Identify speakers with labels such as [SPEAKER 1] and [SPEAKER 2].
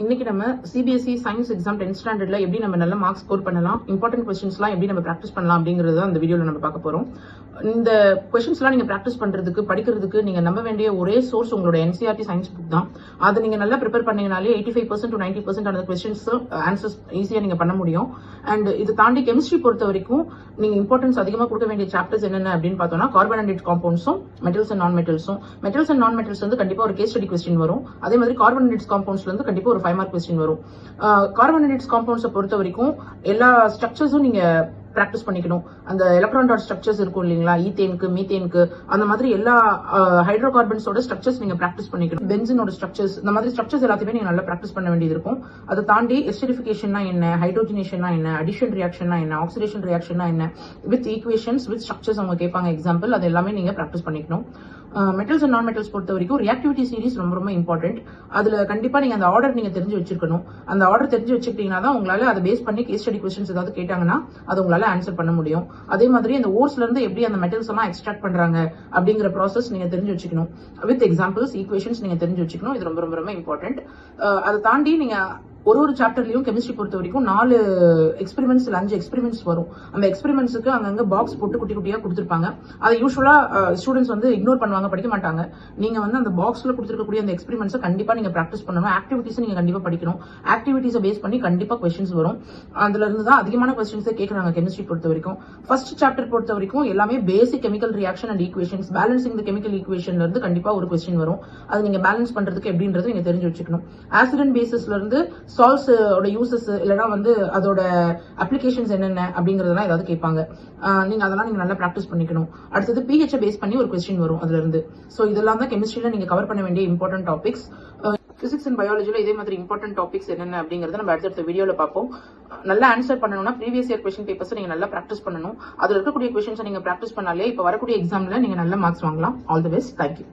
[SPEAKER 1] இன்னைக்கு நம்ம CBSE science exam 10th ஸ்டாண்டர்ட்ல எப்படி நம்ம நல்ல மார்க்ஸ் ஸ்கோர் பண்ணலாம், இம்பார்ட்டன்ட் கொஸ்டின்ஸ்லாம் எப்படி நம்ம பிராக்டிஸ் பண்ணலாம் அப்படிங்கறது அந்த வீடியோல நம்ம பார்க்க போறோம். இந்த கொஸ்டின்ஸ்லாம் நீங்க பிராக்டிஸ் பண்றதுக்கு படிக்கிறதுக்கு நீங்க நம்ப வேண்டிய ஒரே சோர்ஸ் உங்களோட NCERT சயின்ஸ் புக் தான். அதை நீங்க நல்லா ப்ரிப்பேர் பண்ணீங்கனாலே 85% to 90% ஆன கொஸ்டின்ஸ் ஆன்சர்ஸ் ஈஸியா நீங்க பண்ண முடியும். அண்ட் இது தாண்டி கெமிஸ்ட்ரி பொறுத்த வரைக்கும் நீங்க இம்பார்ட்டன்ஸ் அதிகமா கொடுக்க வேண்டிய சாப்டர்ஸ் என்னென்ன அப்படின்னு பார்த்தோம்னா கார்பன் அண்ட் இட்ஸ் காம்பவுண்ட்ஸும் மெட்டல்ஸ் அண்ட் நான் மெட்டல்ஸும். மெட்டல்ஸ் அண்ட் நான் மெட்டல்ஸ் வந்து கண்டிப்பா ஒரு கேஸ் ஸ்டடி கொஸ்டின் வரும். அதே மாதிரி கார்பன் அண்ட் இட்ஸ் காம்பவுண்ட்ஸ்ல இருந்து கண்டிப்பா ஒரு 5 மார்க் கொஸ்டின் வரும். கார்பன் அண்ட் இட்ஸ் காம்பவுண்ட்ஸை பொறுத்த வரைக்கும் எல்லா ஸ்ட்ரக்சர்ஸும் நீங்க பிராக்டிஸ் பண்ணிக்கணும். அந்த எலக்ட்ரான் டாட் ஸ்ட்ரக்சர்ஸ் இருக்கும் இல்லீங்களா, ஈத்தேனுக்கு மீத்தேனுக்கு அந்த மாதிரி எல்லா ஹைட்ரோ கார்பன்ஸோட ஸ்ட்ரக்சர்ஸ் நீங்க பிராக்டிஸ் பண்ணிக்கணும். பென்சினோட ஸ்ட்ரக்சர்ஸ் இந்த மாதிரி ஸ்ட்ரக்சர்ஸ் எல்லாத்தையுமே நீங்க நல்லா பிராக்டிஸ் பண்ண வேண்டியது இருக்கும். அதை தாண்டி எஸ்டரிஃபிகேஷன்னா என்ன, ஹைட்ரோஜனேஷன்னா என்ன, அடிஷன் ரியாக்ஷன்னா என்ன, ஆக்சிடேஷன் ரியாக்ஷன்னா என்ன, வித் ஈக்குவேஷன்ஸ் வித் ஸ்ட்ரக்சர்ஸ் அவங்க கேட்பாங்க எக்ஸாம்பிள், அது எல்லாமே நீங்க பிராக்டிஸ் பண்ணிக்கணும். மெட்டல்ஸ் அண்ட் நான் மெட்டல்ஸ் பொறுத்த வரைக்கும் ரியாக்டிவிட்டி சீரிஸ் ரொம்ப ரொம்ப இம்பார்ட்டன்ட். அதுல கண்டிப்பா நீங்க அந்த ஆர்டர் நீங்க தெரிஞ்சு வச்சிருக்கணும். அந்த ஆர்டர் தெரிஞ்சு வச்சுக்கிட்டீங்கன்னா தான் உங்களால அதை பேஸ் பண்ணி கேஸ் ஸ்டடி கொஸ்டின்ஸ் ஏதாவது கேட்டாங்கன்னா அது உங்களால ஆன்சர் பண்ண முடியும். அதே மாதிரி அந்த ஓர்ஸ்ல இருந்து எப்படி அந்த மெட்டல்ஸ் எல்லாம் எக்ஸ்ட்ராக்ட் பண்றாங்க அப்படிங்கிற ப்ராசஸ் நீங்க தெரிஞ்சு வச்சுக்கணும். வித் எக்ஸாம்பிள்ஸ் ஈக்குவேஷன்ஸ் நீங்க தெரிஞ்சு வச்சுக்கணும். இது ரொம்ப ரொம்ப ரொம்ப இம்பார்ட்டன்ட். அதை தாண்டி நீங்க ஒரு சாப்டர்லயும் கெமிஸ்ட்ரி பொறுத்த வரைக்கும் 4 எக்ஸ்பெரிமெண்ட்ஸ் 5 எக்ஸ்பெரிமெண்ட்ஸ் வரும். அந்த எக்ஸ்பெரிமெண்ட்ஸ்க்கு அங்கங்க பாக்ஸ் போட்டு குட்டி குட்டியா கொடுத்துருப்பாங்க. அதை யூஸ்வலா ஸ்டூடெண்ட்ஸ் வந்து இக்னோர் பண்ணுவாங்க, படிக்க மாட்டாங்க. நீங்க வந்து அந்த பாக்ஸ்ல கொடுத்துருக்கக்கூடிய அந்த எக்ஸ்பெரிமெண்ட்ஸை கண்டிப்பா நீங்க பிராக்டிஸ் பண்ணணும். ஆக்டிவிட்டிஸ் நீங்க கண்டிப்பா படிக்கணும். ஆக்டிவிட்டிஸை பேஸ் பண்ணி கண்டிப்பா கொஸ்டின்ஸ் வரும். அதுல இருந்து தான் அதிகமான கொஸ்டின்ஸே கேட்கறாங்க கெமிஸ்ட்ரி பொறுத்த வரைக்கும். ஃபர்ஸ்ட் சாப்டர் பொறுத்த வரைக்கும் எல்லாமே basic chemical reaction and equations, balancing the chemical ஈக்குவேஷன்ல இருந்து கண்டிப்பா ஒரு கொஸ்டின் வரும். அது நீங்க பேலன்ஸ் பண்றதுக்கு எப்படின்றது நீங்க தெரிஞ்சு வச்சுக்கணும். ஆசிட் அண்ட் பேசிஸ்ல இருந்து சால்ட்ஸ் யூசஸ் இல்லனா வந்து அதோட அப்ளிகேஷன்ஸ் என்னென்ன அப்படிங்கறதெல்லாம் ஏதாவது கேட்பாங்க. நீங்க அதெல்லாம் நீங்க நல்லா பிராக்டிஸ் பண்ணிக்கணும். அடுத்தது pH பேஸ் பண்ணி ஒரு கொஸ்டின் வரும் அதுல இருந்து. சோ இதெல்லாம் தான் கெமிஸ்ட்ரியில நீங்க கவர் பண்ண வேண்டிய இம்பார்ட்டன்ட் டாபிக்ஸ். பிசிக்ஸ் அண்ட் பயாலஜில இதே மாதிரி இம்பார்ட்டன்ட் டாபிக்ஸ் என்னென்ன அப்படிங்கறத நம்ம அடுத்த வீடியோல பார்ப்போம். நல்லா ஆன்சர் பண்ணணும்னா ப்ரீவியஸ் இயர் கொஸ்டின் பேப்பர்ஸ் நீங்க நல்லா பிராக்டிஸ் பண்ணணும். அதுல இருக்கக்கூடிய கொஸ்டின்ஸ் நீங்க பிராக்டிஸ் பண்ணாலே இப்ப வரக்கூடிய எக்ஸாம்ல நீங்க நல்ல மார்க்ஸ் வாங்கலாம். All the best. தேங்க்யூ.